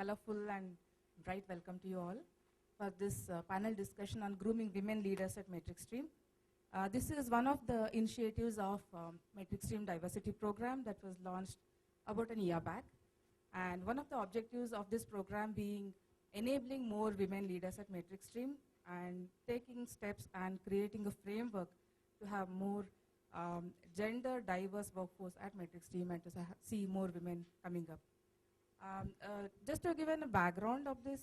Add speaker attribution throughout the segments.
Speaker 1: colorful and bright welcome to you all for this panel discussion on grooming women leaders at Metricstream. This is one of the initiatives of Metricstream Diversity Program that was launched about a year back. And one of the objectives of this program being enabling more women leaders at Metricstream and taking steps and creating a framework to have more gender diverse workforce at Metricstream and to see more women coming up. Just to give a background of this,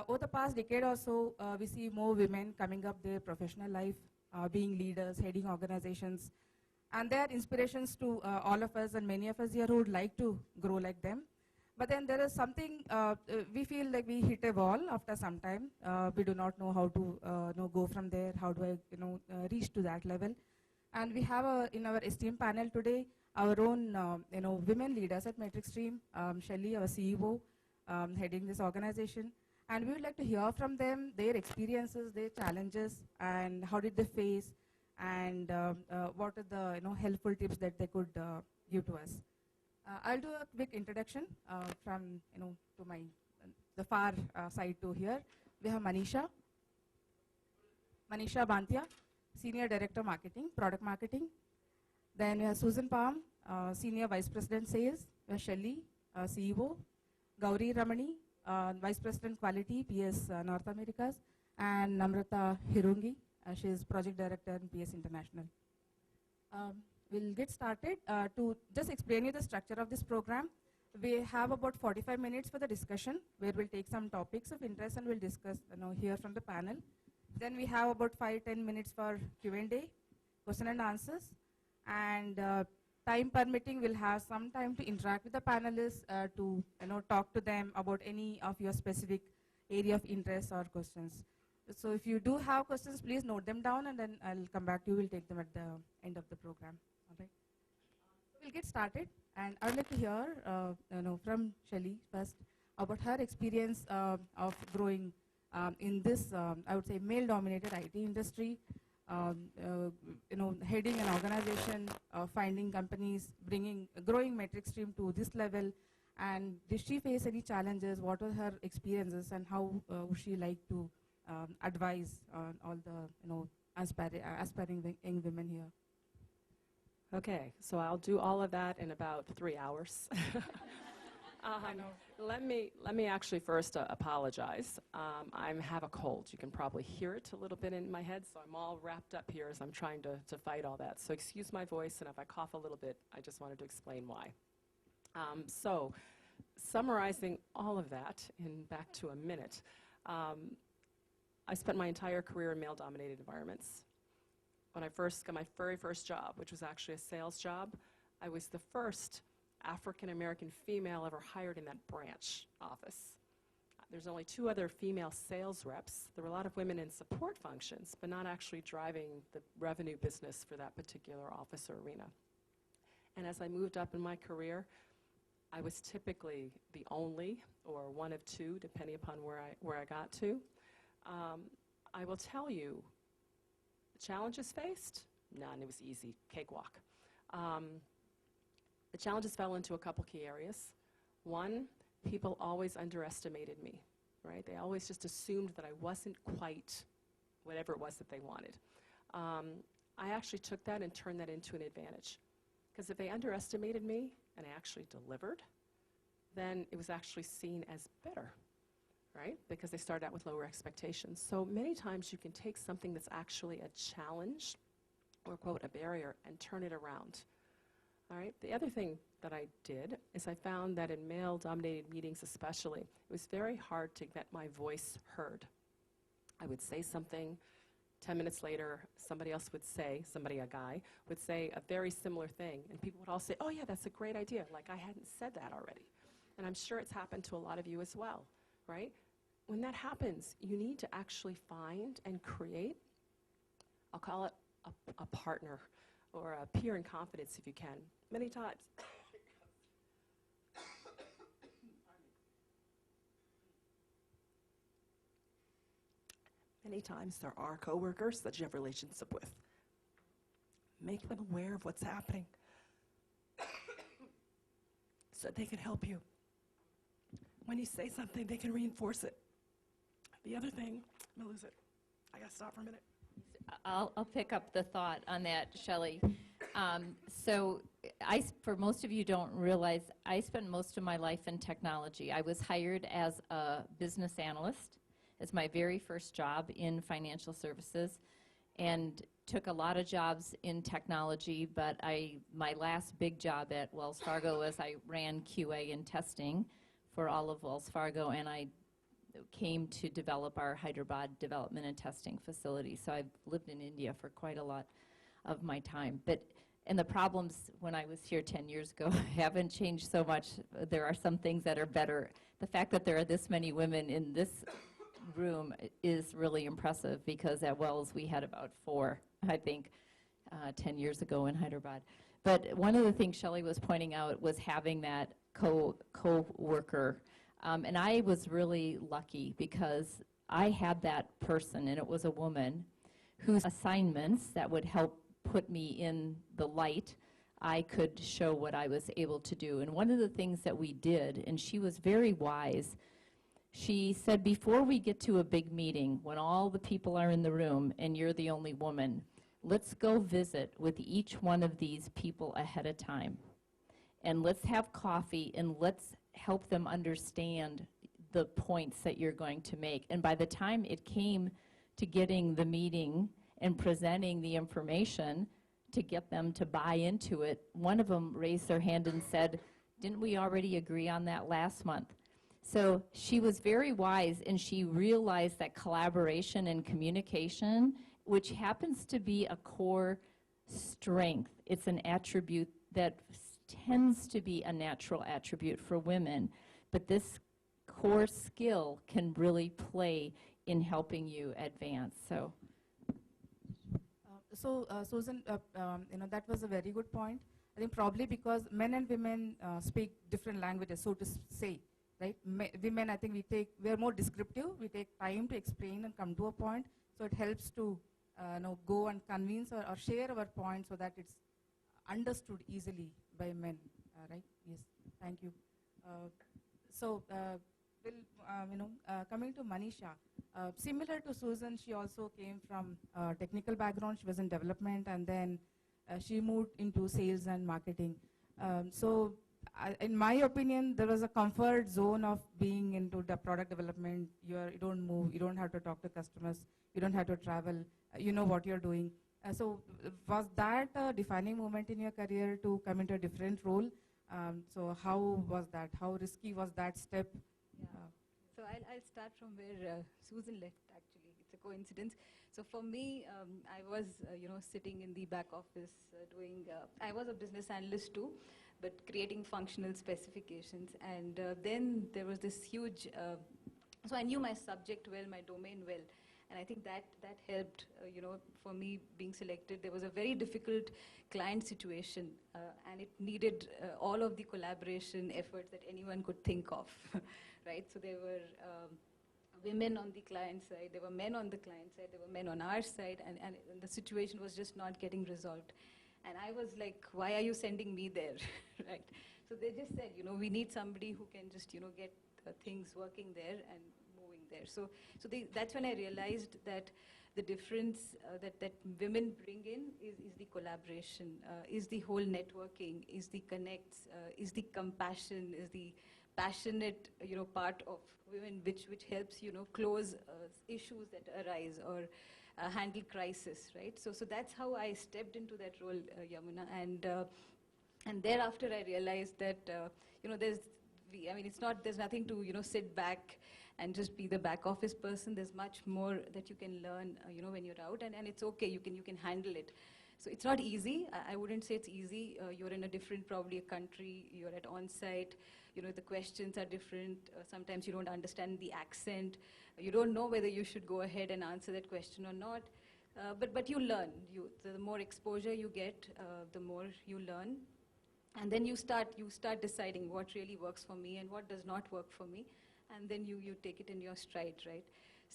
Speaker 1: over the past decade or so, we see more women coming up their professional life, being leaders, heading organizations, and they are inspirations to all of us and many of us here who would like to grow like them. But then there is something, we feel like we hit a wall after some time. We do not know how to go from there, how do I reach to that level. And we have in our esteemed panel today, our own women leaders at Metricstream, Shelly, our CEO, heading this organization. And we would like to hear from them, their experiences, their challenges, and how did they face, and what are the helpful tips that they could give to us. I'll do a quick introduction from to the far side to here. We have Manisha Bantia, Senior Director Marketing, Product Marketing. Then we have Susan Palm, Senior Vice President Sales. We have Shelly, CEO. Gauri Ramani, Vice President Quality, PS North Americas. And Namrata Hirungi, she is Project Director in PS International. We'll get started. To just explain you the structure of this program, we have about 45 minutes for the discussion, where we'll take some topics of interest and we'll discuss here from the panel. Then we have about 5-10 minutes for Q&A, question and answers. And time permitting, we'll have some time to interact with the panelists to talk to them about any of your specific area of interest or questions. So if you do have questions, please note them down, and then I'll come back to you. We'll take them at the end of the program. All right. We'll get started, and I'd like to hear from Shelly first about her experience of growing in this, I would say, male-dominated IT industry. Heading an organization, finding companies, growing Metricstream to this level, and did she face any challenges? What were her experiences, and how would she like to advise on all the aspiring young women here?
Speaker 2: Okay, so I'll do all of that in about 3 hours. Let me actually first apologize. I have a cold. You can probably hear it a little bit in my head, so I'm all wrapped up here as I'm trying to fight all that. So excuse my voice, and if I cough a little bit, I just wanted to explain why. So summarizing all of that in back to a minute, I spent my entire career in male-dominated environments. When I first got my very first job, which was actually a sales job, I was the first African-American female ever hired in that branch office. There's only 2 other female sales reps. There were a lot of women in support functions, but not actually driving the revenue business for that particular office or arena. And as I moved up in my career, I was typically the only, or one of 2, depending upon where I got to. I will tell you, challenges faced? None. It was easy. Cakewalk. The challenges fell into a couple key areas. One, people always underestimated me, right? They always just assumed that I wasn't quite whatever it was that they wanted. I actually took that and turned that into an advantage. Because if they underestimated me and I actually delivered, then it was actually seen as better, right? Because they started out with lower expectations. So many times you can take something that's actually a challenge or, quote, a barrier and turn it around. All right. The other thing that I did is I found that in male-dominated meetings especially, it was very hard to get my voice heard. I would say something, 10 minutes later, somebody else would say, a guy, would say a very similar thing, and people would all say, oh yeah, that's a great idea, like I hadn't said that already. And I'm sure it's happened to a lot of you as well, right? When that happens, you need to actually find and create, I'll call it a partner, or a peer in confidence if you can. Many times, there are coworkers that you have a relationship with. Make them aware of what's happening so they can help you.
Speaker 3: when you say something, they can reinforce it. The other thing, I'm gonna lose it. I gotta stop for a minute.
Speaker 4: I'll pick up the thought on that, Shelley. So for most of you don't realize, I spent most of my life in technology. I was hired as a business analyst as my very first job in financial services, and took a lot of jobs in technology, but my last big job at Wells Fargo was I ran QA and testing for all of Wells Fargo, and I came to develop our Hyderabad development and testing facility. So I've lived in India for quite a lot of my time. And the problems when I was here 10 years ago haven't changed so much. There are some things that are better. The fact that there are this many women in this room is really impressive, because at Wells we had about 4, I think, 10 years ago in Hyderabad. But one of the things Shelley was pointing out was having that co-worker. And I was really lucky because I had that person, and it was a woman, whose assignments that would help put me in the light, I could show what I was able to do. And one of the things that we did, and she was very wise, she said, before we get to a big meeting, when all the people are in the room and you're the only woman, let's go visit with each one of these people ahead of time. And let's have coffee, and let's help them understand the points that you're going to make. And by the time it came to getting the meeting and presenting the information to get them to buy into it, one of them raised their hand and said, didn't we already agree on that last month? So she was very wise, and she realized that collaboration and communication, which happens to be a core strength, it's an attribute that tends to be a natural attribute for women, but this core skill can really play in helping you advance. So
Speaker 1: Susan, that was a very good point. I think probably because men and women speak different languages, so to say, right? Women, I think we are more descriptive. We take time to explain and come to a point, so it helps to go and convince or share our point so that it's understood easily by men, right? Yes, thank you. Coming to Manisha, similar to Susan, she also came from a technical background. She was in development, and then she moved into sales and marketing. In my opinion, there was a comfort zone of being into the product development. You don't move, you don't have to talk to customers, you don't have to travel, you know what you're doing. So was that a defining moment in your career to come into a different role? So how was that? How risky was that step?
Speaker 5: Yeah. So I'll start from where Susan left, actually. It's a coincidence. So for me, I was, sitting in the back office doing, I was a business analyst too, but creating functional specifications. And then there was this huge, so I knew my subject well, my domain well. And I think that helped, for me being selected. There was a very difficult client situation, and it needed all of the collaboration efforts that anyone could think of, right? So there were women on the client side, there were men on the client side, there were men on our side, and the situation was just not getting resolved. And I was like, why are you sending me there, right? So they just said, we need somebody who can just, get things working there and there. So that's when I realized that the difference that women bring in is the collaboration, is the whole networking, is the connects, is the compassion, is the passionate part of women, which helps close issues that arise or handle crisis, right? So that's how I stepped into that role, Yamuna, and thereafter I realized that there's nothing to sit back and just be the back office person. There's much more that you can learn, when you're out, and it's okay. You can handle it. So it's not easy. I wouldn't say it's easy. You're in a different, probably a country. You're at on-site. The questions are different. Sometimes you don't understand the accent. You don't know whether you should go ahead and answer that question or not. But you learn. The more exposure you get, the more you learn. And then you start deciding what really works for me and what does not work for me. And then you take it in your stride, right?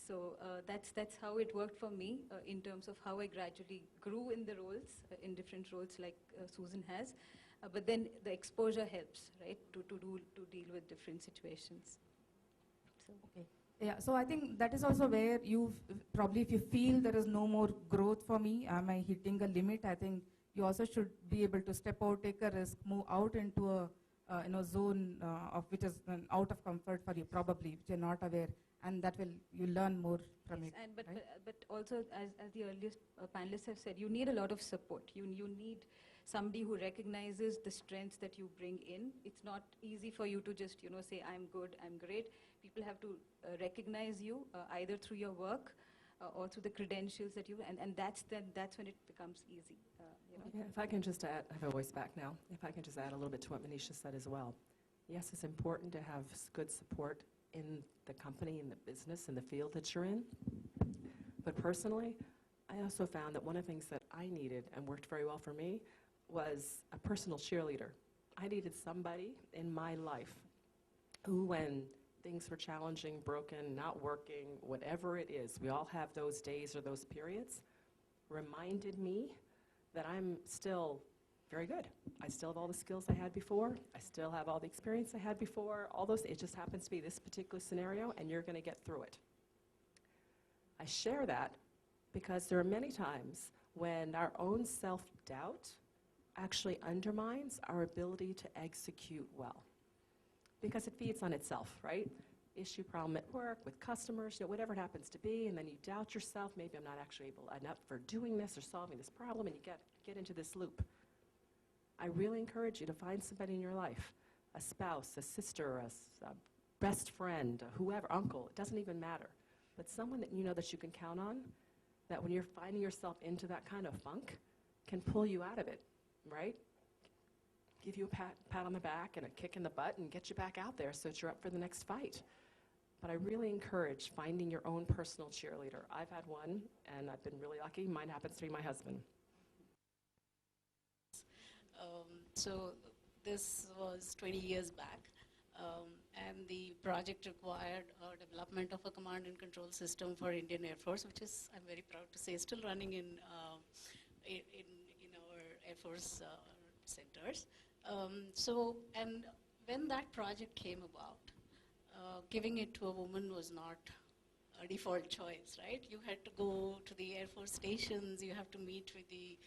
Speaker 5: So that's how it worked for me in terms of how I gradually grew in the roles, in different roles like Susan has. But then the exposure helps, right, to deal with different situations.
Speaker 4: So.
Speaker 1: Okay. Yeah, so I think that is also where you probably, if you feel there is no more growth for me, am I hitting a limit? I think you also should be able to step out, take a risk, move out into a zone of which is out of comfort for you, probably, which you're not aware, and that will you learn more from
Speaker 5: Yes,
Speaker 1: it.
Speaker 5: and
Speaker 1: right?
Speaker 5: but also, as the earlier panelists have said, you need a lot of support. You need somebody who recognizes the strengths that you bring in. It's not easy for you to just say I'm good, I'm great. People have to recognize you either through your work or through the credentials that you and that's when it becomes easy.
Speaker 2: Yeah, if I can just add, I have a voice back now. If I can just add a little bit to what Manisha said as well. Yes, it's important to have good support in the company, in the business, in the field that you're in. But personally, I also found that one of the things that I needed and worked very well for me was a personal cheerleader. I needed somebody in my life who, when things were challenging, broken, not working, whatever it is, we all have those days or those periods, reminded me that I'm still very good. I still have all the skills I had before. I still have all the experience I had before. All those, it just happens to be this particular scenario, and you're going to get through it. I share that because there are many times when our own self-doubt actually undermines our ability to execute well. Because it feeds on itself, right? Issue, problem at work, with customers, whatever it happens to be, and then you doubt yourself, maybe I'm not actually able enough for doing this or solving this problem, and you get into this loop. I really encourage you to find somebody in your life, a spouse, a sister, a best friend, whoever, uncle, it doesn't even matter, but someone that you know that you can count on, that when you're finding yourself into that kind of funk, can pull you out of it, right? Give you a pat on the back and a kick in the butt and get you back out there so that you're up for the next fight. But I really encourage finding your own personal cheerleader. I've had one, and I've been really lucky. Mine happens to be my husband.
Speaker 6: So this was 20 years back, and the project required development of a command and control system for Indian Air Force, which is, I'm very proud to say, still running in our Air Force centers. And when that project came about, giving it to a woman was not a default choice, right? You had to go to the Air Force stations, you have to meet with the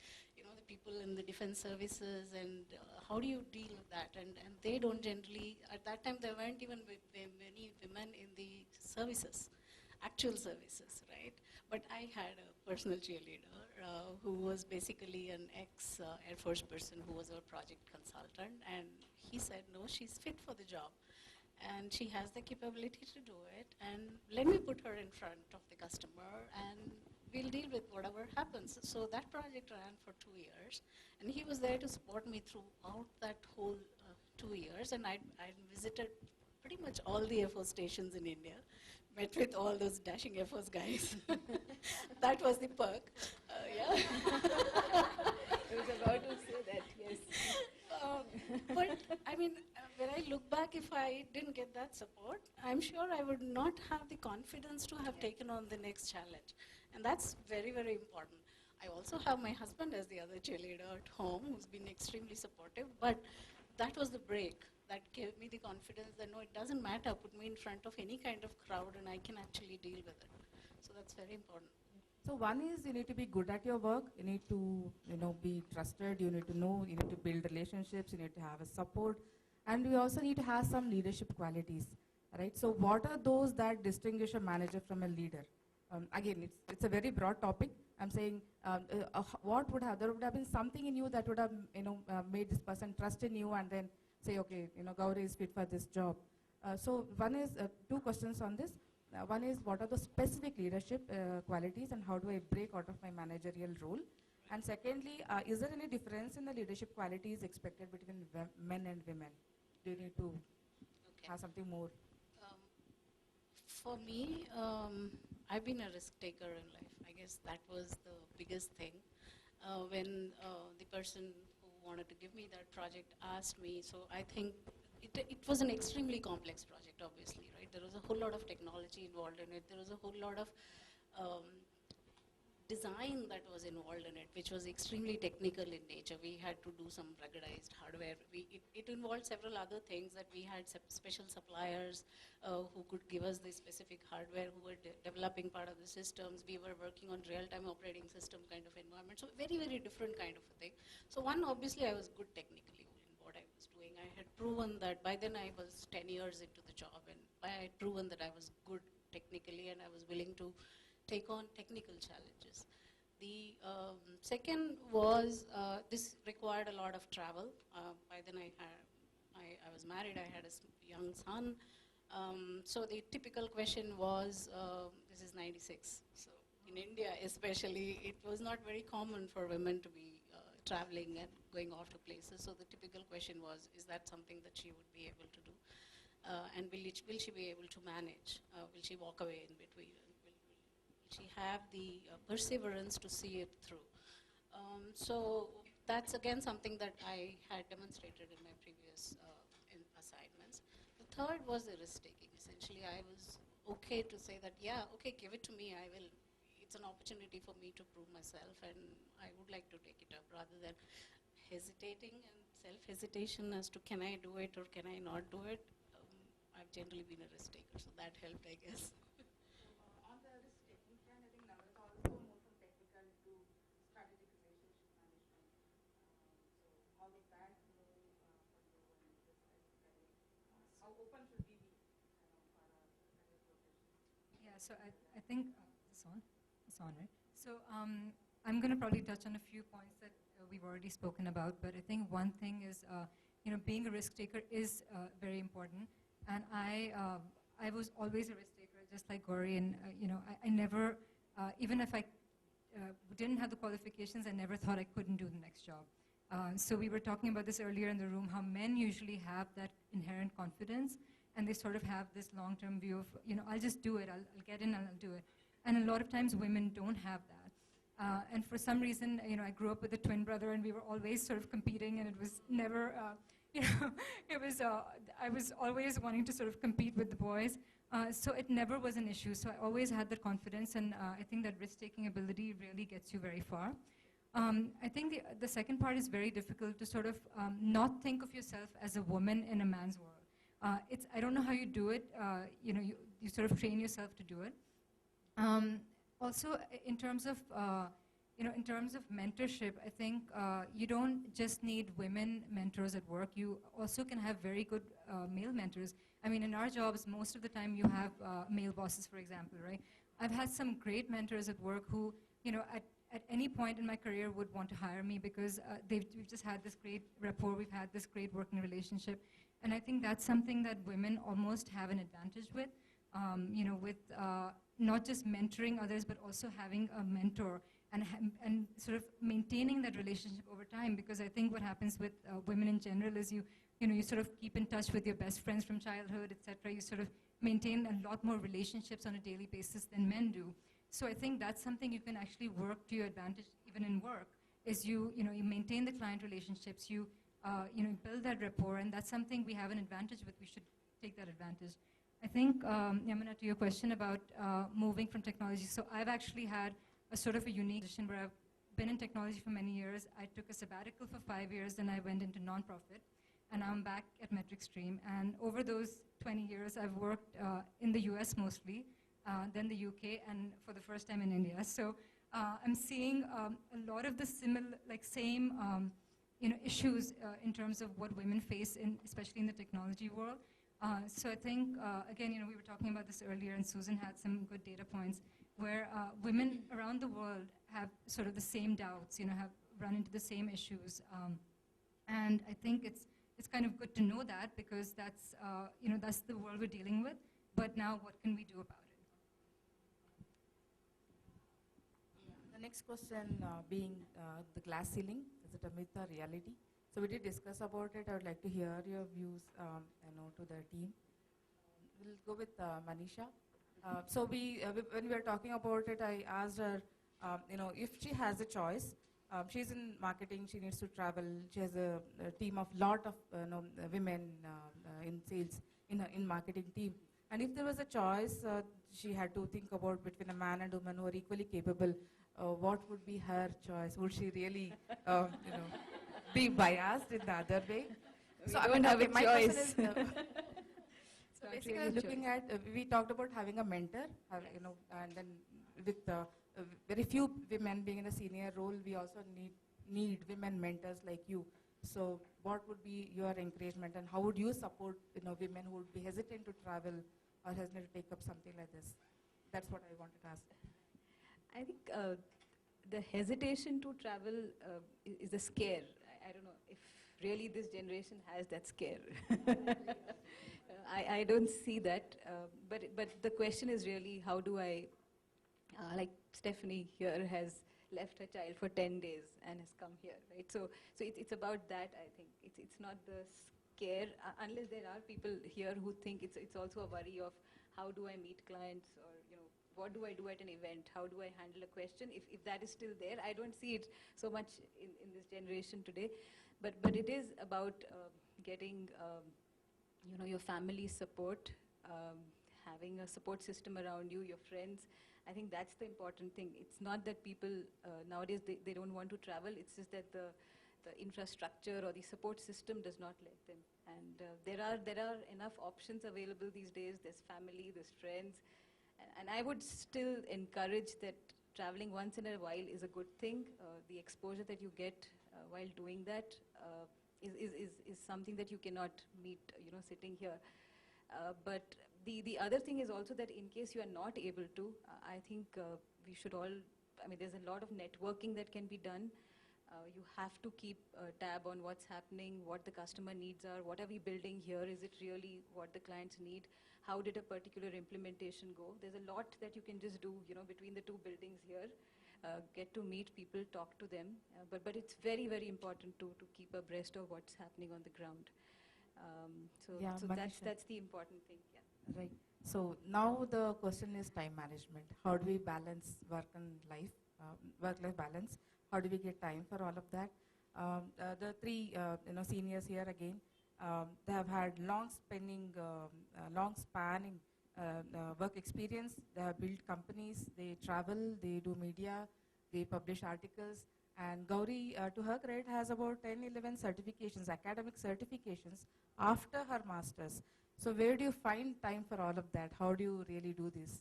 Speaker 6: people in the defense services, and how do you deal with that? And they don't generally, at that time there weren't even many women in the services, actual services, right? But I had a personal cheerleader who was basically an ex-Air Force person who was a project consultant, and he said, no, she's fit for the job, and she has the capability to do it, and let me put her in front of the customer, and we'll deal with whatever happens. So that project ran for 2 years, and he was there to support me throughout that whole 2 years, and I visited pretty much all the Air Force stations in India, met with all those dashing Air Force guys. That was the perk. Yeah.
Speaker 5: I was about to say that, yes.
Speaker 6: But I mean, when I look back, if I didn't get that support, I'm sure I would not have the confidence to have taken on the next challenge. And that's very, very important. I also have my husband as the other cheerleader at home, who's been extremely supportive, but that was the break that gave me the confidence that no, it doesn't matter, put me in front of any kind of crowd and I can actually deal with it. So that's very important.
Speaker 1: So one is you need to be good at your work, you need to be trusted, you need to know, you need to build relationships, you need to have a support, and we also need to have some leadership qualities, right? So what are those that distinguish a manager from a leader? Again, it's a very broad topic. I'm saying there would have been something in you that would have made this person trust in you and then say, okay, Gauri is fit for this job. So one is two questions on this. One is, what are the specific leadership qualities and how do I break out of my managerial role? And secondly, is there any difference in the leadership qualities expected between men and women? Do you need to have something more?
Speaker 6: For me, I've been a risk taker in life. I guess that was the biggest thing. When the person who wanted to give me that project asked me, so I think it was an extremely complex project, obviously, right? There was a whole lot of technology involved in it. There was a whole lot of design that was involved in it, which was extremely technical in nature. We had to do some ruggedized hardware. It involved several other things that we had special suppliers who could give us the specific hardware, who were developing part of the systems. We were working on real-time operating system kind of environment. So very, very different kind of a thing. So one, obviously, I was good technically in what I was doing. I had proven that by then I was 10 years into the job, and I had proven that I was good technically and I was willing to take on technical challenges. The second was this required a lot of travel. By then I was married, I had a young son. So the typical question was, this is 96. So in India especially, it was not very common for women to be traveling and going off to places. So the typical question was, is that something that she would be able to do? And will she be able to manage? Will she walk away in between? She have the perseverance to see it through. So that's again something that I had demonstrated in my previous assignments. The third was the risk taking. Essentially, I was okay to say that, yeah, okay, give it to me, I will. It's an opportunity for me to prove myself, and I would like to take it up rather than hesitating and self-hesitation as to can I do it or can I not do it. I've generally been a risk taker, so that helped, I guess.
Speaker 7: Yeah, so I think, it's on, right? So I'm going to probably touch on a few points that we've already spoken about, but I think one thing is, being a risk taker is very important. And I was always a risk taker, just like Gauri, and I never, even if I didn't have the qualifications, I never thought I couldn't do the next job. So we were talking about this earlier in the room, how men usually have that inherent confidence, and they sort of have this long-term view of, I'll just do it, I'll get in and I'll do it. And a lot of times women don't have that. And for some reason, I grew up with a twin brother, and we were always sort of competing, and it was never, I was always wanting to sort of compete with the boys. So it never was an issue. So I always had that confidence, and I think that risk-taking ability really gets you very far. I think the second part is very difficult to sort of not think of yourself as a woman in a man's world. I don't know how you do it. You sort of train yourself to do it. Also, in terms of mentorship, I think you don't just need women mentors at work. You also can have very good male mentors. I mean, in our jobs, most of the time you have male bosses, for example, right? I've had some great mentors at work who, at any point in my career would want to hire me because we've just had this great rapport, we've had this great working relationship. And I think that's something that women almost have an advantage with, with not just mentoring others, but also having a mentor and sort of maintaining that relationship over time. Because I think what happens with women in general is you sort of keep in touch with your best friends from childhood, etc. You sort of maintain a lot more relationships on a daily basis than men do. So I think that's something you can actually work to your advantage even in work, is you maintain the client relationships, you build that rapport, and that's something we have an advantage with. We should take that advantage. I think, Yamuna, to your question about moving from technology, so I've actually had a sort of a unique position where I've been in technology for many years. I took a sabbatical for 5 years, then I went into nonprofit, and I'm back at Metricstream. And over those 20 years, I've worked in the US mostly, then the UK, and for the first time in India. So I'm seeing a lot of the same issues in terms of what women face, especially in the technology world. So I think, again, we were talking about this earlier, and Susan had some good data points, where women around the world have sort of the same doubts, have run into the same issues. And I think it's kind of good to know that, because that's, that's the world we're dealing with. But now what can we do about it?
Speaker 1: The next question being the glass ceiling, is it a myth or reality? So we did discuss about it. I would like to hear your views, to the team. We'll go with Manisha. So when we were talking about it, I asked her, if she has a choice, she's in marketing, she needs to travel, she has a team of lot of women in sales, in marketing team. And if there was a choice, she had to think about between a man and woman who are equally capable, what would be her choice? Would she really, be biased in the other way?
Speaker 5: We
Speaker 1: I
Speaker 5: don't
Speaker 1: mean,
Speaker 5: have
Speaker 1: okay,
Speaker 5: a
Speaker 1: my
Speaker 5: choice.
Speaker 1: question is,
Speaker 5: It's
Speaker 1: so
Speaker 5: not
Speaker 1: basically,
Speaker 5: really a
Speaker 1: looking
Speaker 5: choice.
Speaker 1: at, we talked about having a mentor, and then with very few women being in a senior role, we also need women mentors like you. So, what would be your encouragement, and how would you support women who would be hesitant to travel or hesitant to take up something like this? That's what I wanted to ask.
Speaker 5: I think the hesitation to travel is a scare. I don't know if really this generation has that scare. I don't see that. But the question is really, how do I, like Stephanie here has left her child for 10 days and has come here, right? So it's about that, I think. It's not the scare, unless there are people here who think it's also a worry of how do I meet clients, or what do I do at an event? How do I handle a question? If that is still there, I don't see it so much in this generation today. But it is about getting your family support, having a support system around you, your friends. I think that's the important thing. It's not that people nowadays they don't want to travel. It's just that the infrastructure or the support system does not let them. And there are enough options available these days. There's family, there's friends. And I would still encourage that traveling once in a while is a good thing. The exposure that you get while doing that is something that you cannot meet, sitting here. But the other thing is also that in case you are not able to, I think we should all, there's a lot of networking that can be done. You have to keep tab on what's happening, what the customer needs are, what are we building here, is it really what the clients need, how did a particular implementation go. There's a lot that you can just do, between the two buildings here, get to meet people, talk to them, but it's very, very important to keep abreast of what's happening on the ground. So that's the important thing, yeah.
Speaker 1: Right. So now the question is time management. How do we balance work and life, work-life balance? How do we get time for all of that? The three seniors here again, they have had long-spanning work experience. They have built companies. They travel. They do media. They publish articles. And Gauri, to her credit, has about 10, 11 certifications, academic certifications after her master's. So where do you find time for all of that? How do you really do this?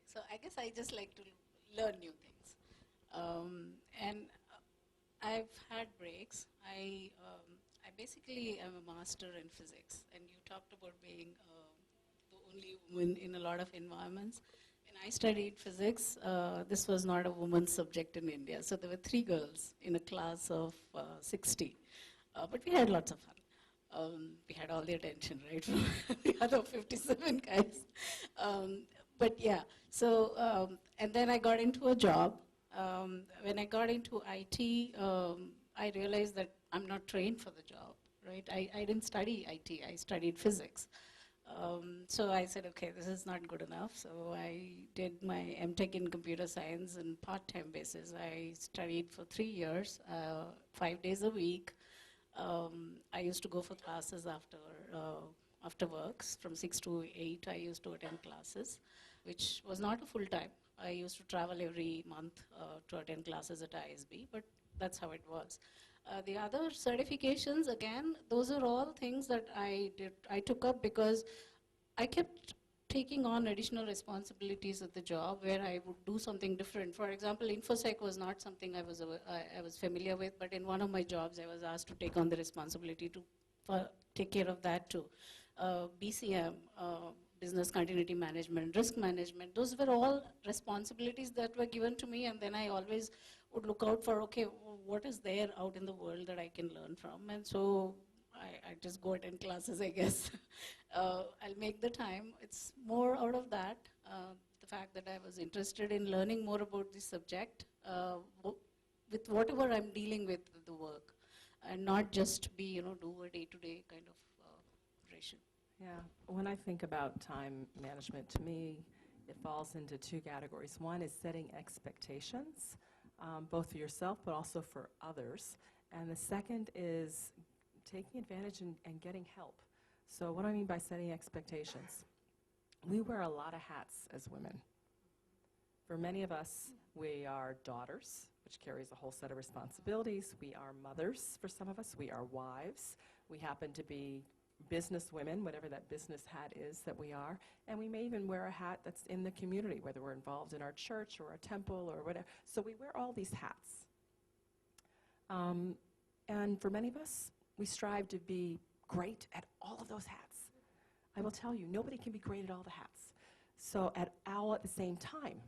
Speaker 6: So I guess I just like to learn new things. And I've had breaks. I basically am a master in physics, and you talked about being the only woman in a lot of environments. When I studied physics, this was not a woman's subject in India. So there were 3 girls in a class of 60. But we had lots of fun. We had all the attention, right, from the other 57 guys. But yeah, so, and then I got into a job. When I got into IT, I realized that I'm not trained for the job, right? I didn't study IT, I studied physics. So I said, okay, this is not good enough. So I did my MTech in computer science on part-time basis. I studied for 3 years, 5 days a week. I used to go for classes after works. From 6 to 8, I used to attend classes, which was not a full time. I used to travel every month to attend classes at ISB, but that's how it was. The other certifications, again, those are all things that I took up because I kept taking on additional responsibilities at the job where I would do something different. For example, InfoSec was not something I was familiar with, but in one of my jobs I was asked to take on the responsibility to take care of that too. BCM, business continuity management, risk management, those were all responsibilities that were given to me, and then I always would look out for, okay, what is there out in the world that I can learn from, and so I just go attend classes, I guess. I'll make the time. It's more out of that, the fact that I was interested in learning more about this subject with whatever I'm dealing with the work, and not just be, do a day-to-day kind of operation.
Speaker 2: Yeah, when I think about time management, to me, it falls into 2 categories. One is setting expectations, both for yourself but also for others. And the second is taking advantage and getting help. So what do I mean by setting expectations? We wear a lot of hats as women. For many of us, we are daughters, which carries a whole set of responsibilities. We are mothers for some of us. We are wives. We happen to be business women, whatever that business hat is that we are. And we may even wear a hat that's in the community, whether we're involved in our church or a temple or whatever. So we wear all these hats. And for many of us, we strive to be great at all of those hats. I will tell you, nobody can be great at all the hats. So all at the same time,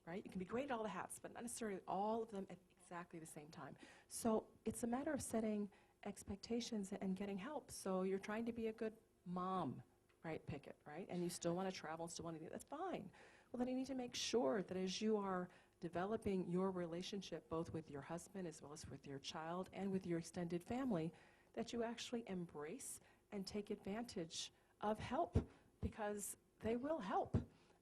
Speaker 2: right? You can be great at all the hats, but not necessarily all of them at exactly the same time. So it's a matter of setting expectations and getting help. So you're trying to be a good mom, right, Pickett, right? And you still want to travel and still want to do that. That's fine. Well, then you need to make sure that as you are developing your relationship both with your husband as well as with your child and with your extended family, that you actually embrace and take advantage of help, because they will help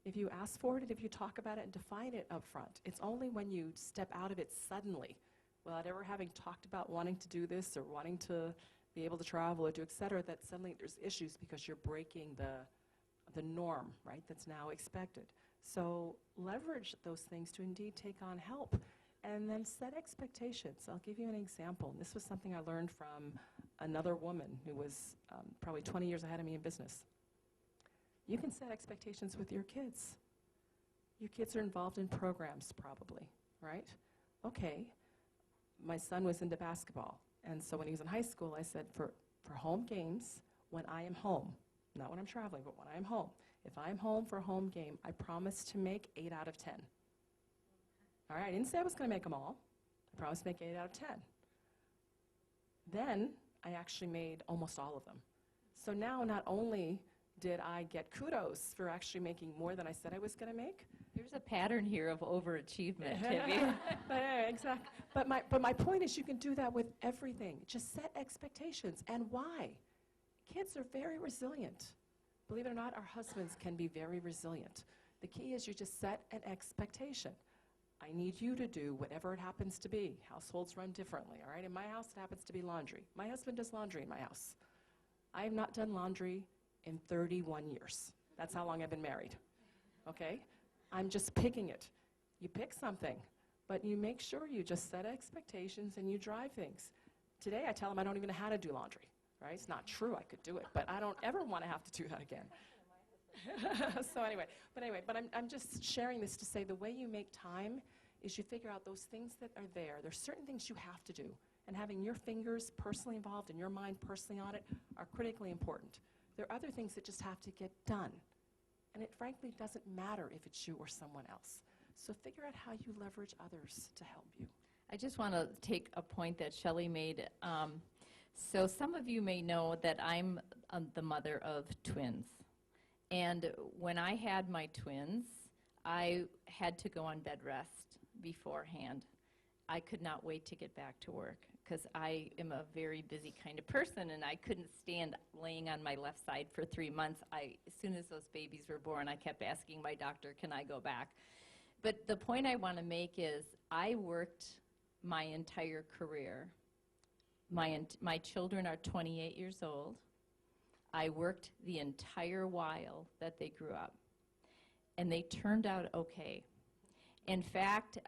Speaker 2: if you ask for it and if you talk about it and define it up front. It's only when you step out of it suddenly, without ever having talked about wanting to do this or wanting to be able to travel or do et cetera, that suddenly there's issues because you're breaking the norm, right, that's now expected. So leverage those things to indeed take on help, and then set expectations. I'll give you an example. This was something I learned from another woman who was probably 20 years ahead of me in business. You can set expectations with your kids. Your kids are involved in programs probably, right? Okay, my son was into basketball, and so when he was in high school, I said for home games, when I am home, not when I'm traveling, but when I'm home, if I'm home for a home game, I promise to make 8 out of 10. All right, I didn't say I was going to make them all. I promised to make 8 out of 10. Then I actually made almost all of them. So now not only did I get kudos for actually making more than I said I was going to make.
Speaker 4: There's a pattern here of overachievement, have you?
Speaker 2: Exactly. But my point is you can do that with everything. Just set expectations. And why? Kids are very resilient. Believe it or not, our husbands can be very resilient. The key is you just set an expectation. I need you to do whatever it happens to be. Households run differently, all right? In my house, it happens to be laundry. My husband does laundry in my house. I have not done laundry in 31 years. That's how long I've been married, okay? I'm just picking it. You pick something, but you make sure you just set expectations and you drive things. Today, I tell him I don't even know how to do laundry. Right? It's not true I could do it, but I don't ever want to have to do that again. So anyway, but I'm just sharing this to say the way you make time is you figure out those things that are there. There's certain things you have to do, and having your fingers personally involved and your mind personally on it are critically important. There are other things that just have to get done, and it frankly doesn't matter if it's you or someone else. So figure out how you leverage others to help you.
Speaker 4: I just want to take a point that Shelley made. So some of you may know that I'm the mother of twins. And when I had my twins, I had to go on bed rest beforehand. I could not wait to get back to work because I am a very busy kind of person, and I couldn't stand laying on my left side for 3 months. As soon as those babies were born, I kept asking my doctor, can I go back? But the point I want to make is I worked my entire career. My children are 28 years old. I worked the entire while that they grew up, and they turned out okay. In fact,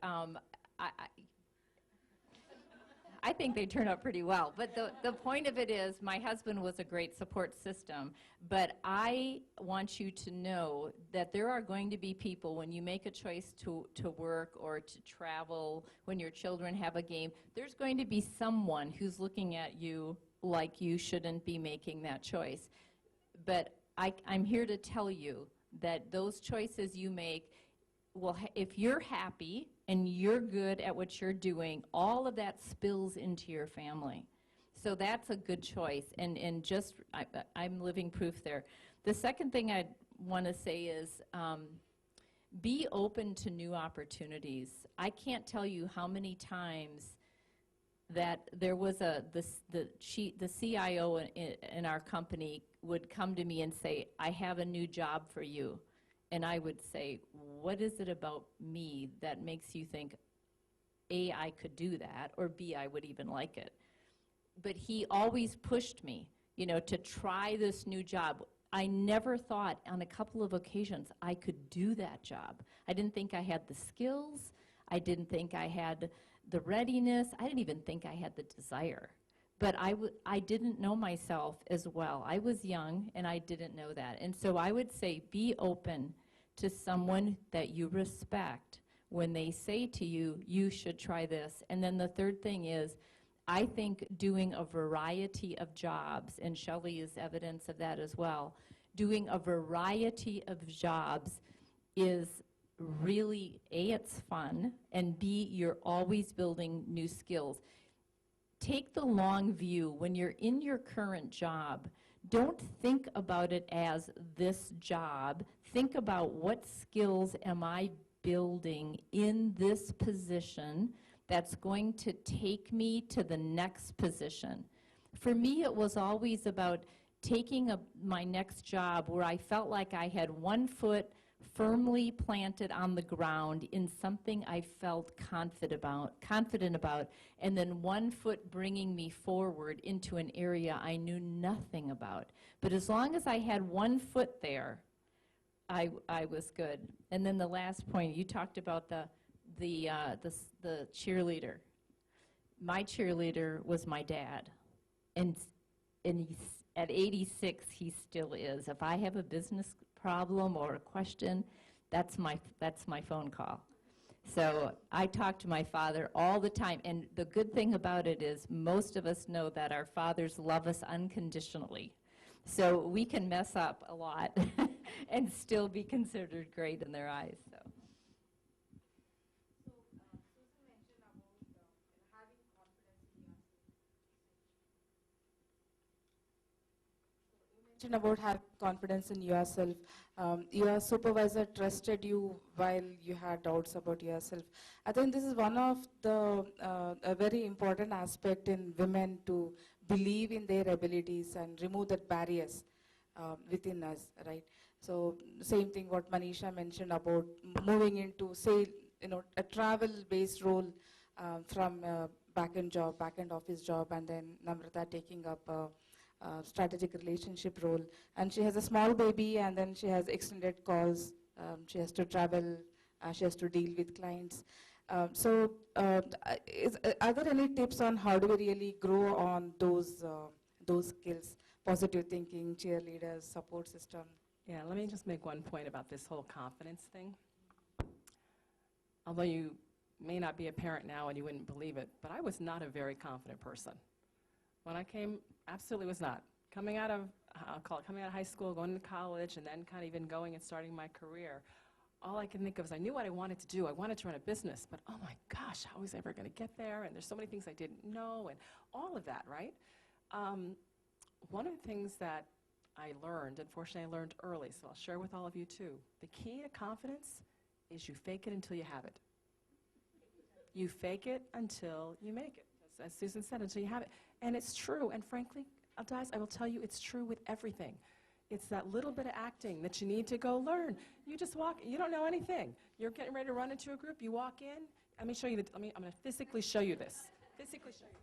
Speaker 4: I think they turned out pretty well. But the point of it is my husband was a great support system. But I want you to know that there are going to be people, when you make a choice to work or to travel, when your children have a game, there's going to be someone who's looking at you like you shouldn't be making that choice. But I'm here to tell you that those choices you make, well, if you're happy and you're good at what you're doing, all of that spills into your family. So that's a good choice, and I'm living proof there. The second thing I want to say is be open to new opportunities. I can't tell you how many times that there was the CIO in our company would come to me and say, I have a new job for you. And I would say, what is it about me that makes you think, A, I could do that, or B, I would even like it? But he always pushed me. to try this new job. I never thought on a couple of occasions I could do that job. I didn't think I had the skills. I didn't think I had the readiness. I didn't even think I had the desire. But I didn't know myself as well. I was young, and I didn't know that. And so I would say be open to someone that you respect when they say to you, you should try this. And then the third thing is, I think doing a variety of jobs, and Shelley is evidence of that as well, doing a variety of jobs is really, A, it's fun, and B, you're always building new skills. Take the long view. When you're in your current job, don't think about it as this job. Think about what skills am I building in this position that's going to take me to the next position. For me, it was always about taking my next job where I felt like I had one foot firmly planted on the ground in something I felt confident about, and then one foot bringing me forward into an area I knew nothing about. But as long as I had one foot there, I was good. And then the last point, you talked about the cheerleader. My cheerleader was my dad, and at 86 he still is. If I have a business problem or a question, that's my phone call. So I talk to my father all the time, and the good thing about it is most of us know that our fathers love us unconditionally. So we can mess up a lot and still be considered great in their eyes. So.
Speaker 1: About having confidence in yourself. Your supervisor trusted you while you had doubts about yourself. I think this is one of the a very important aspect in women to believe in their abilities and remove the barriers within us, right? So same thing what Manisha mentioned about moving into, say, a travel-based role from back-end office job, and then Namrata taking up strategic relationship role, and she has a small baby, and then she has extended calls, she has to travel, she has to deal with clients. Are there any tips on how do we really grow on those skills, positive thinking, cheerleaders, support system?
Speaker 2: Yeah, let me just make one point about this whole confidence thing. Although you may not be a parent now and you wouldn't believe it, but I was not a very confident person. When I came, absolutely was not. Coming out of high school, going to college, and then kind of even going and starting my career, all I can think of is I knew what I wanted to do. I wanted to run a business, but oh my gosh, how was I ever going to get there? And there's so many things I didn't know, and all of that, right? One of the things that I learned, unfortunately I learned early, so I'll share with all of you too. The key to confidence is you fake it until you have it. You fake it until you make it. As Susan said, until you have it. And it's true, and frankly, guys, I will tell you it's true with everything. It's that little bit of acting that you need to go learn. You just walk, you don't know anything. You're getting ready to run into a group, you walk in, let me show you, I'm going to physically show you this. Physically show you.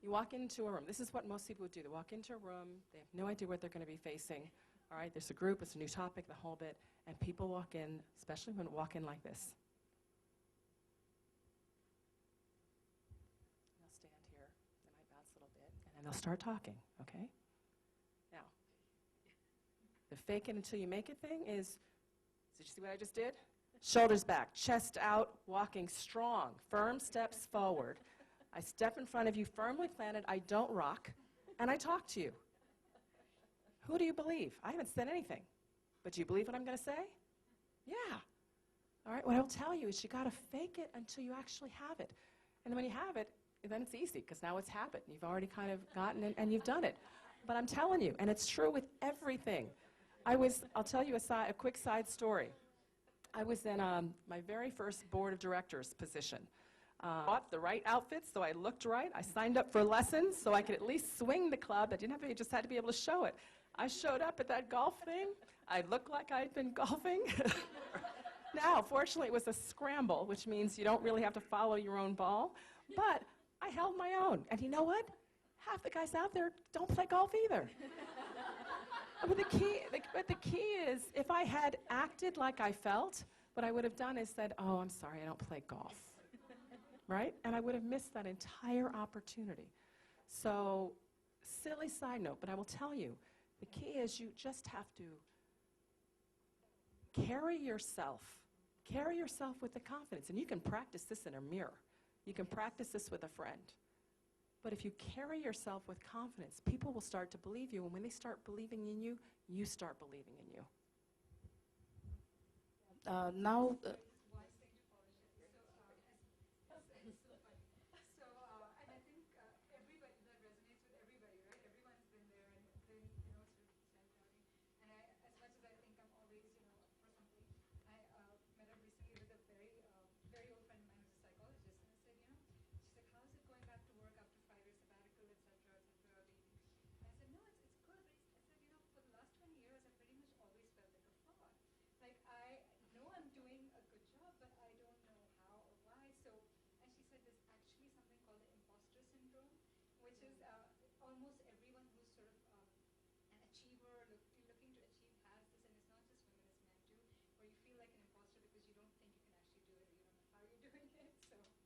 Speaker 2: You walk into a room. This is what most people would do. They walk into a room, they have no idea what they're going to be facing. All right, there's a group, it's a new topic, the whole bit, and people walk in, especially when walk in like this. They'll stand here, they might bounce a little bit, and then they'll start talking, okay? Now, the fake it until you make it thing is, did you see what I just did? Shoulders back, chest out, walking strong, firm steps forward. I step in front of you firmly planted, I don't rock, and I talk to you. Who do you believe? I haven't said anything, but do you believe what I'm going to say? Yeah. All right, what I'll tell you is you got to fake it until you actually have it. And then when you have it, then it's easy, because now it's habit. You've already kind of gotten it, and you've done it. But I'm telling you, and it's true with everything. I'll tell you a quick side story. I was in my very first board of directors position. Bought the right outfits so I looked right. I signed up for lessons so I could at least swing the club. I didn't have to, I just had to be able to show it. I showed up at that golf thing. I looked like I'd been golfing. Now, fortunately, it was a scramble, which means you don't really have to follow your own ball. But I held my own. And you know what? half the guys out there don't play golf either. But the key is, if I had acted like I felt, what I would have done is said, oh, I'm sorry, I don't play golf, right? And I would have missed that entire opportunity. So, silly side note, but I will tell you, the key is you just have to carry yourself with the confidence. And you can practice this in a mirror. You can practice this with a friend. But if you carry yourself with confidence, people will start to believe you. And when they start believing in you, you start believing in you.
Speaker 1: Now,
Speaker 7: almost everyone who's sort of an achiever, looking to achieve, has this, and it's not just women, it's men too, where you feel like an imposter because you don't think you can actually do it, or you don't know how you're doing it.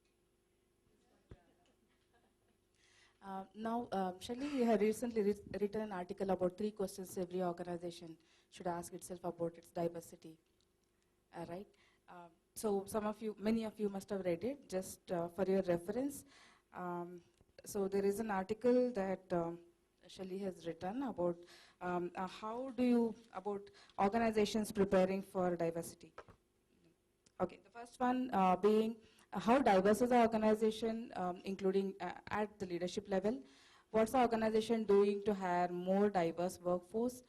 Speaker 7: So,
Speaker 1: now, Shelley, you have recently written an article about 3 questions every organization should ask itself about its diversity, right? So many of you must have read it. Just for your reference, so there is an article that Shelley has written about about organizations preparing for diversity. Okay, the first one being how diverse is the organization, including at the leadership level? What's the organization doing to hire more diverse workforce?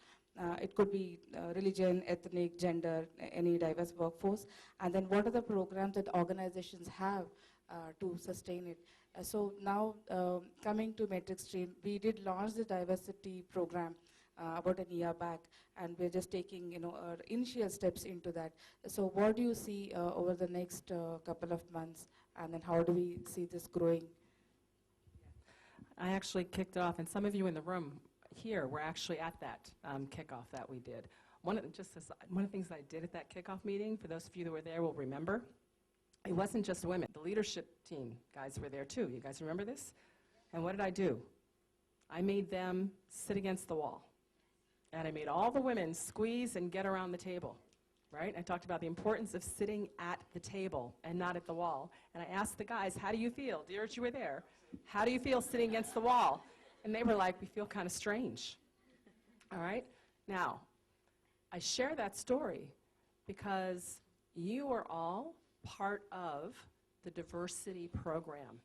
Speaker 1: It could be religion, ethnic, gender, any diverse workforce. And then what are the programs that organizations have to sustain it? So now, coming to Metricstream, we did launch the diversity program about a year back, and we're just taking our initial steps into that. So what do you see over the next couple of months, and then how do we see this growing?
Speaker 2: I actually kicked off, and some of you in the room here were actually at that kickoff that we did. One of the things I did at that kickoff meeting, for those of you that were there will remember, it wasn't just women. The leadership team guys were there too. You guys remember this? And what did I do? I made them sit against the wall. And I made all the women squeeze and get around the table, right? I talked about the importance of sitting at the table and not at the wall. And I asked the guys, how do you feel? Dear, you were there. How do you feel sitting against the wall? And they were like, we feel kind of strange. All right? Now, I share that story because you are all part of the diversity program,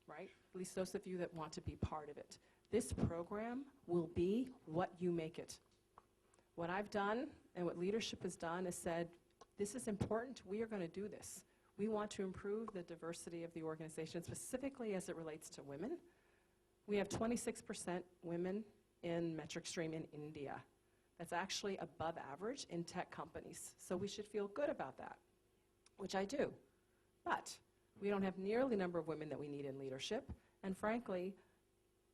Speaker 2: right? At least those of you that want to be part of it. This program will be what you make it. What I've done and what leadership has done is said, this is important, we are going to do this. We want to improve the diversity of the organization, specifically as it relates to women. We have 26% women in Metricstream in India. That's actually above average in tech companies. So we should feel good about that, which I do. But we don't have nearly the number of women that we need in leadership. And frankly,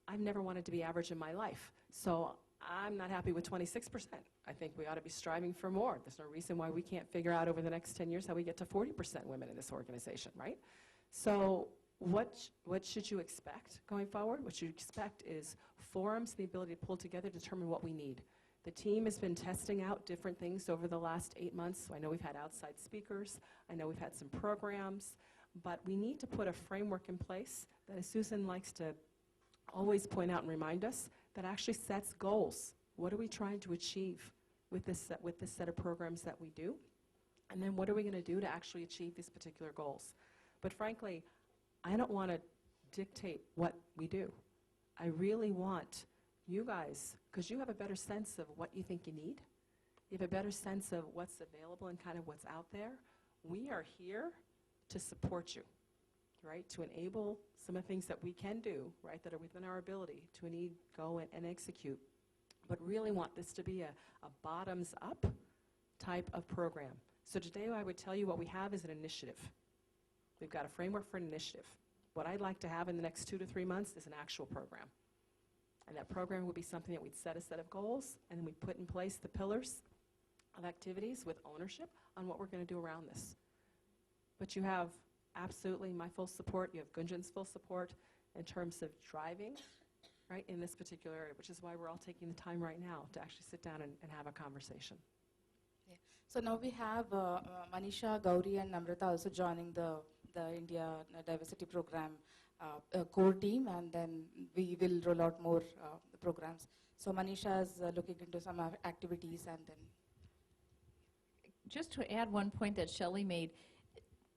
Speaker 2: I've never wanted to be average in my life. So I'm not happy with 26%. I think we ought to be striving for more. There's no reason why we can't figure out over the next 10 years how we get to 40% women in this organization, right? So what should you expect going forward? What you expect is forums, the ability to pull together, determine what we need. The team has been testing out different things over the last 8 months. So I know we've had outside speakers. I know we've had some programs. But we need to put a framework in place that, as Susan likes to always point out and remind us, that actually sets goals. What are we trying to achieve with this set of programs that we do? And then what are we going to do to actually achieve these particular goals? But frankly, I don't want to dictate what we do. I really want you guys, because you have a better sense of what you think you need. You have a better sense of what's available and kind of what's out there. We are here to support you, right? To enable some of the things that we can do, right, that are within our ability to go and execute. But really want this to be a bottoms-up type of program. So today I would tell you what we have is an initiative. We've got a framework for an initiative. What I'd like to have in the next 2 to 3 months is an actual program. And that program would be something that we'd set a set of goals, and then we put in place the pillars of activities with ownership on what we're going to do around this. But you have absolutely my full support. You have Gunjan's full support in terms of driving, right, in this particular area, which is why we're all taking the time right now to actually sit down and have a conversation.
Speaker 1: Yeah. So now we have Manisha, Gauri, and Namrata also joining the India Diversity Program core team, and then we will roll out more programs. So Manisha is looking into some activities, and then.
Speaker 4: Just to add one point that Shelley made,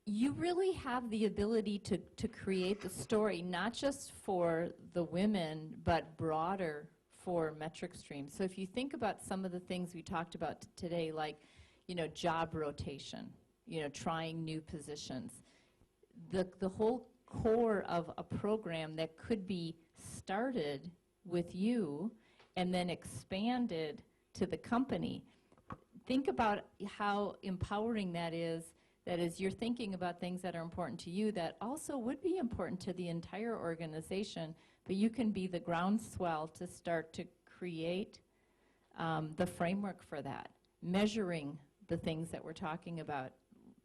Speaker 4: you really have the ability to create the story, not just for the women, but broader for Metricstream. So if you think about some of the things we talked about today, like, job rotation, trying new positions, the whole core of a program that could be started with you and then expanded to the company. Think about how empowering that is you're thinking about things that are important to you that also would be important to the entire organization, but you can be the groundswell to start to create the framework for that, measuring the things that we're talking about.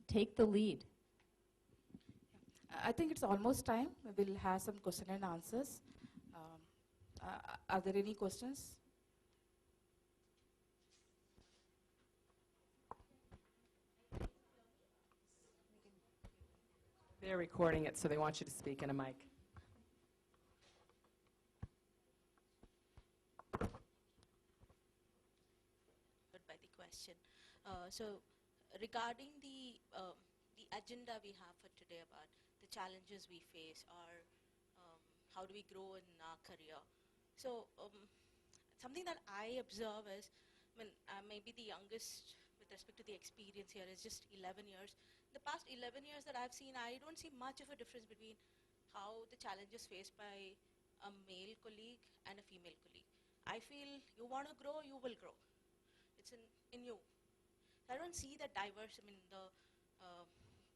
Speaker 4: Take the lead.
Speaker 1: I think it's almost time. We'll have some question and answers. Are there any questions?
Speaker 2: They're recording it, so they want you to speak in a mic.
Speaker 8: By the question. So regarding the agenda we have for today about the challenges we face or how do we grow in our career. So something that I observe is, maybe the youngest with respect to the experience here is just 11 years. The past 11 years that I've seen, I don't see much of a difference between how the challenges faced by a male colleague and a female colleague. I feel you want to grow, you will grow. It's in you. I don't see the the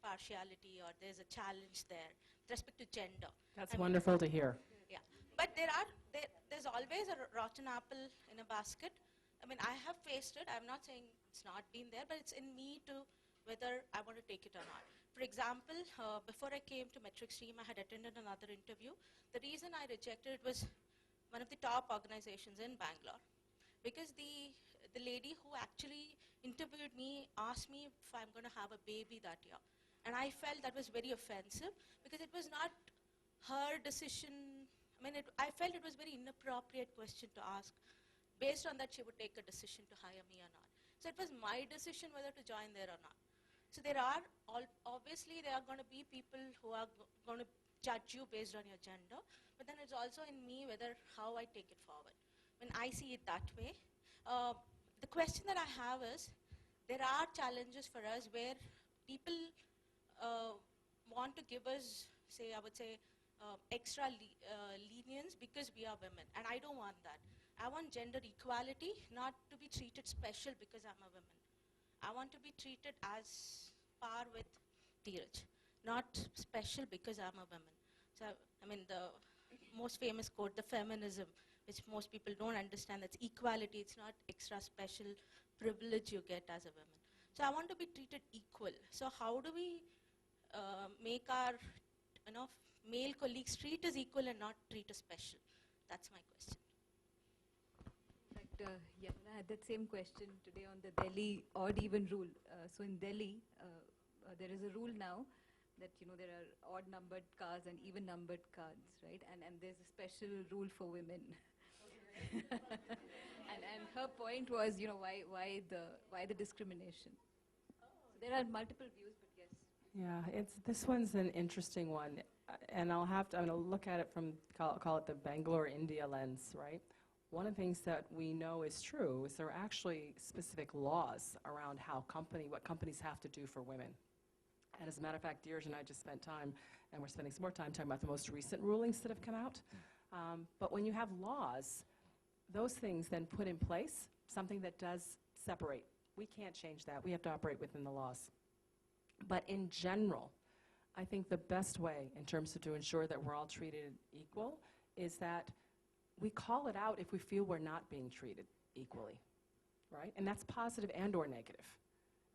Speaker 8: partiality, or there's a challenge there with respect to gender.
Speaker 2: That's wonderful to hear.
Speaker 8: Yeah, but there's always a rotten apple in a basket. I have faced it. I'm not saying it's not been there, but it's in me to whether I want to take it or not. For example, before I came to Metricstream, I had attended another interview. The reason I rejected it was one of the top organizations in Bangalore, because the lady who actually interviewed me asked me if I'm going to have a baby that year. And I felt that was very offensive because it was not her decision. I felt it was a very inappropriate question to ask. Based on that, she would take a decision to hire me or not. So it was my decision whether to join there or not. So obviously there are going to be people who are going to judge you based on your gender, but then it's also in me how I take it forward. When I see it that way, the question that I have is, there are challenges for us where people want to give us, I would say, extra lenience because we are women, and I don't want that. I want gender equality, not to be treated special because I'm a woman. I want to be treated as par with Dheeraj, not special because I'm a woman. So, the most famous quote, the feminism, which most people don't understand, that's equality. It's not extra special privilege you get as a woman. So I want to be treated equal. So how do we make our male colleagues treat us equal and not treat us special? That's my question.
Speaker 5: I had that same question today on the Delhi odd-even rule. So in Delhi, there is a rule now that there are odd-numbered cars and even-numbered cars, right? And there's a special rule for women. and her point was, why the discrimination? So there are multiple views, but yes.
Speaker 2: Yeah, this one's an interesting one, and I'm going to look at it from call it the Bangalore India lens, right? One of the things that we know is true is there are actually specific laws around what companies have to do for women. And as a matter of fact, Dheeraj and I just spent time, and we're spending some more time talking about the most recent rulings that have come out. But when you have laws, those things then put in place something that does separate. We can't change that. We have to operate within the laws. But in general, I think the best way in terms of to ensure that we're all treated equal is that we call it out if we feel we're not being treated equally, right? And that's positive and or negative.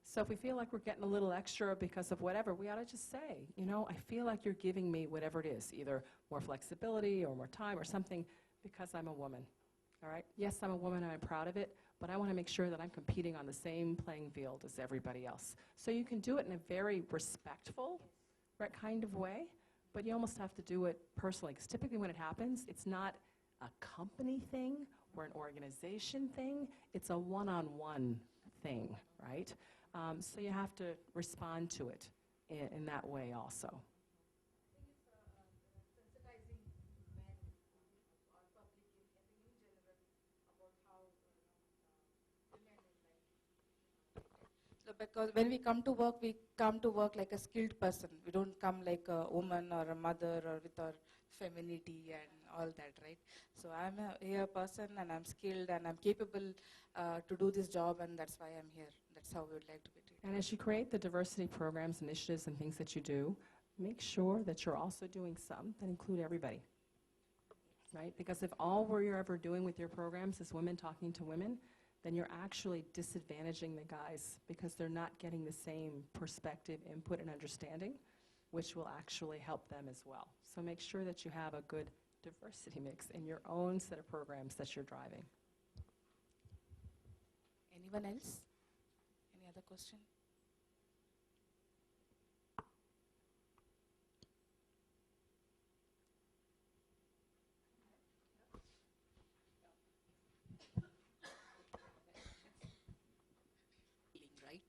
Speaker 2: So if we feel like we're getting a little extra because of whatever, we ought to just say, you know, I feel like you're giving me whatever it is, either more flexibility or more time or something because I'm a woman, all right? Yes, I'm a woman and I'm proud of it, but I want to make sure that I'm competing on the same playing field as everybody else. So you can do it in a very respectful kind of way, but you almost have to do it personally, because typically when it happens, it's not a company thing or an organization thing, it's a one-on-one thing, right? So you have to respond to it in that way also.
Speaker 1: So because when we come to work like a skilled person. We don't come like a woman or a mother or with our femininity and all that, right? So I'm a person and I'm skilled and I'm capable to do this job, and that's why I'm here. That's how we would like to be treated.
Speaker 2: And as you create the diversity programs, initiatives, and things that you do, make sure that you're also doing some that include everybody, right? Because if all we're ever doing with your programs is women talking to women, then you're actually disadvantaging the guys because they're not getting the same perspective, input, and understanding, which will actually help them as well. So make sure that you have a good diversity mix in your own set of programs that you're driving.
Speaker 1: Anyone else? Any other question?
Speaker 6: Right?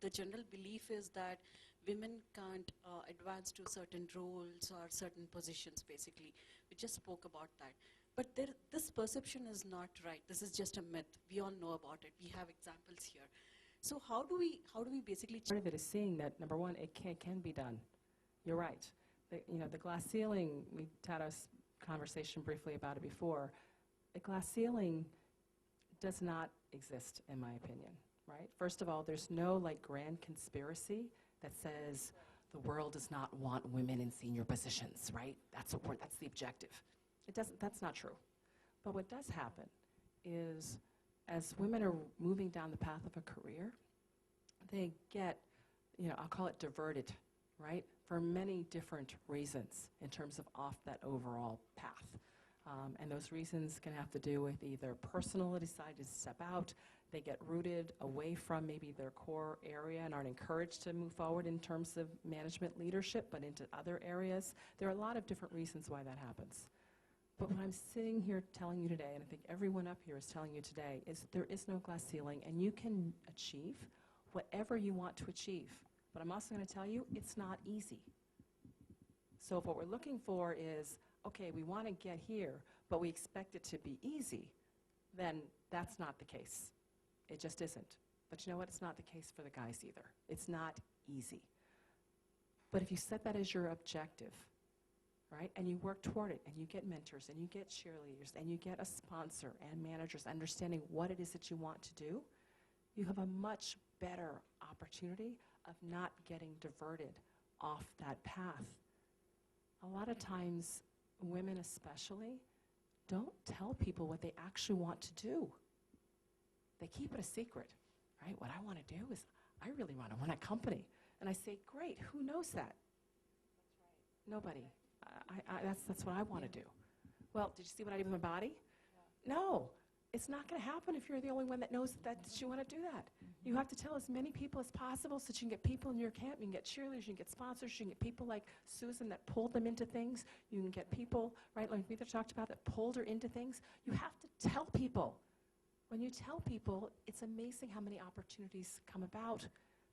Speaker 6: The general belief is that women can't advance to certain roles or certain positions, basically. We just spoke about that. But this perception is not right. This is just a myth. We all know about it. We have examples here. So how do we basically...
Speaker 2: Part of it is seeing that, number one, it can be done. You're right. The glass ceiling, we had a conversation briefly about it before. The glass ceiling does not exist, in my opinion, right? First of all, there's no grand conspiracy that says the world does not want women in senior positions, right? That's the objective. That's not true. But what does happen is, as women are moving down the path of a career, they get, I'll call it diverted, right? For many different reasons in terms of off that overall path. And those reasons can have to do with either personal, they decide to step out, they get rooted away from maybe their core area and aren't encouraged to move forward in terms of management leadership, but into other areas. There are a lot of different reasons why that happens. But what I'm sitting here telling you today, and I think everyone up here is telling you today, is there is no glass ceiling, and you can achieve whatever you want to achieve. But I'm also going to tell you, it's not easy. So if what we're looking for is, okay, we want to get here, but we expect it to be easy, then that's not the case. It just isn't. But you know what? It's not the case for the guys either. It's not easy. But if you set that as your objective, right, and you work toward it, and you get mentors, and you get cheerleaders, and you get a sponsor and managers understanding what it is that you want to do, you have a much better opportunity of not getting diverted off that path. A lot of times, women especially, don't tell people what they actually want to do. They keep it a secret, right? What I want to do is, I really want to run a company. And I say, great, who knows that? That's right. Nobody. That's what I want to do. Well, did you see what I did with my body? Yeah. No. It's not going to happen if you're the only one that knows that you want to do that. You have to tell as many people as possible so that you can get people in your camp. You can get cheerleaders, you can get sponsors, you can get people like Susan that pulled them into things. You can get people, right, like we talked about, that pulled her into things. You have to tell people. When you tell people, it's amazing how many opportunities come about,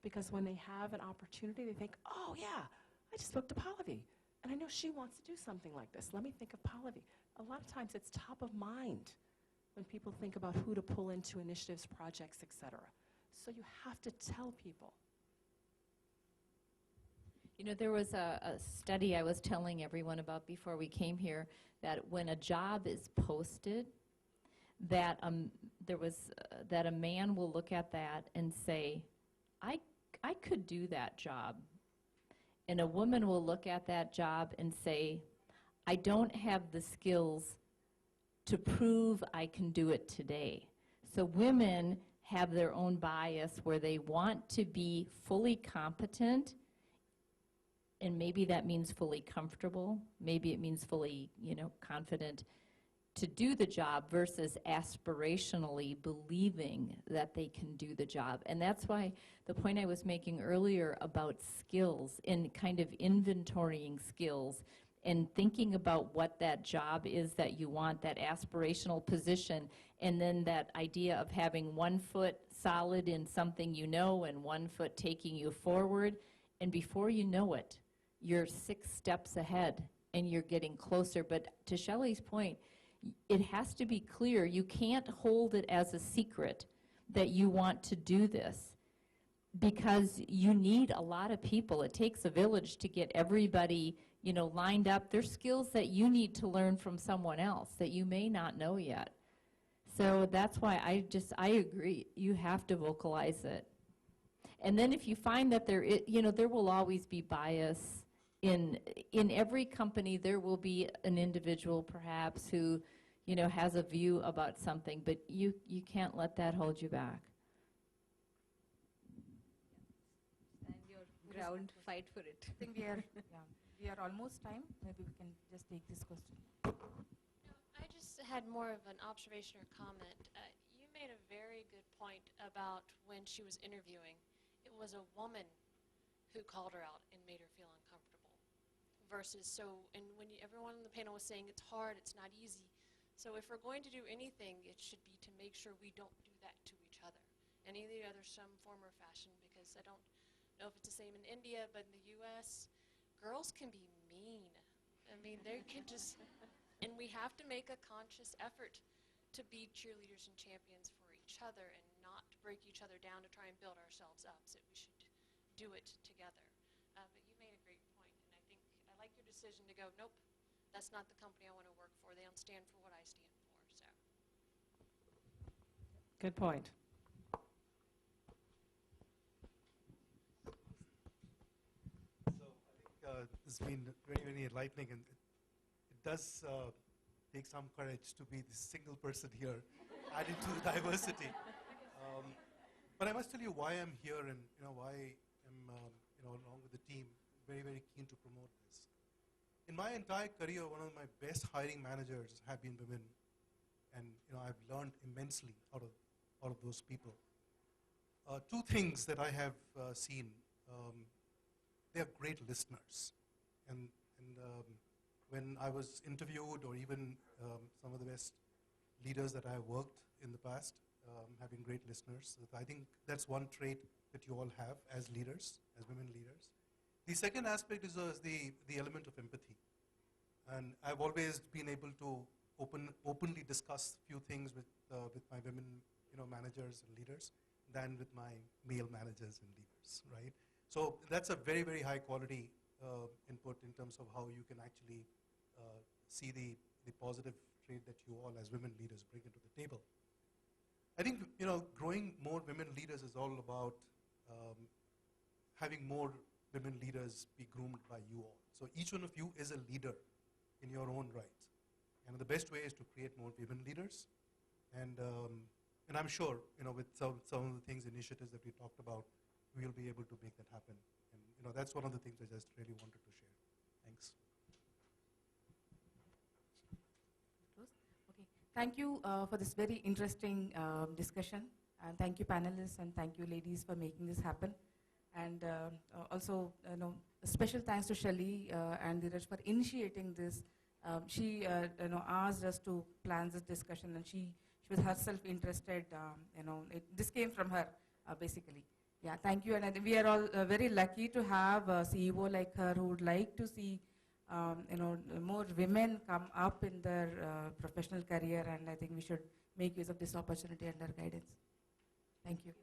Speaker 2: because when they have an opportunity, they think, oh yeah, I just spoke to Pallavi, and I know she wants to do something like this. Let me think of Pallavi. A lot of times it's top of mind when people think about who to pull into initiatives, projects, etc. So you have to tell people.
Speaker 4: There was a study I was telling everyone about before we came here, that when a job is posted, that that a man will look at that and say, I could do that job. And a woman will look at that job and say, I don't have the skills to prove I can do it today. So women have their own bias where they want to be fully competent, and maybe that means fully comfortable, maybe it means fully, confident to do the job versus aspirationally believing that they can do the job. And that's why the point I was making earlier about skills and kind of inventorying skills and thinking about what that job is that you want, that aspirational position, and then that idea of having one foot solid in something you know and one foot taking you forward. And before you know it, you're 6 steps ahead and you're getting closer. But to Shelley's point, it has to be clear. You can't hold it as a secret that you want to do this, because you need a lot of people. It takes a village to get everybody, lined up. There's skills that you need to learn from someone else that you may not know yet. So that's why I agree. You have to vocalize it. And then if you find that there will always be bias in every company. There will be an individual perhaps who, has a view about something, but you can't let that hold you back.
Speaker 5: Stand your ground, fight for it.
Speaker 1: I think we are almost time. Maybe we can just take this question.
Speaker 9: I just had more of an observation or comment. You made a very good point about when she was interviewing. It was a woman who called her out and made her feel uncomfortable. Versus, when everyone on the panel was saying it's hard, it's not easy. So if we're going to do anything, it should be to make sure we don't do that to each other. In either other some form or fashion, because I don't know if it's the same in India, but in the US, girls can be mean. I mean, they can just, and we have to make a conscious effort to be cheerleaders and champions for each other and not break each other down to try and build ourselves up. So we should do it together. But you made a great point, and I think I like your decision to go, nope, that's not the company I want to work for. They don't stand for what I stand for. So.
Speaker 2: Good point.
Speaker 10: So I think it's been very, very enlightening, and it does take some courage to be the single person here, adding to the diversity. But I must tell you why I'm here, and why I'm along with the team, very, very keen to promote this. In my entire career, one of my best hiring managers have been women, and I've learned immensely out of those people. 2 things that I have seen. They are great listeners, and when I was interviewed, or even some of the best leaders that I have worked in the past, having great listeners. I think that's one trait that you all have as leaders, as women leaders. The second aspect is the element of empathy. And I've always been able to openly discuss few things with my women managers and leaders than with my male managers and leaders, right? So that's a very, very high quality input in terms of how you can actually see the positive trait that you all as women leaders bring into the table. I think growing more women leaders is all about having more women leaders be groomed by you all. So each one of you is a leader in your own right. And the best way is to create more women leaders. And I'm sure, with some of the things, initiatives that we talked about, we'll be able to make that happen. And that's one of the things I just really wanted to share. Thanks.
Speaker 1: Okay. Thank you for this very interesting discussion. And thank you, panelists, and thank you, ladies, for making this happen. And also, a special thanks to Shelly and Dheeraj for initiating this. She, asked us to plan this discussion, and she was herself interested. This came from her, basically. Yeah, thank you. And I think we are all very lucky to have a CEO like her who would like to see, more women come up in their professional career. And I think we should make use of this opportunity under guidance. Thank you.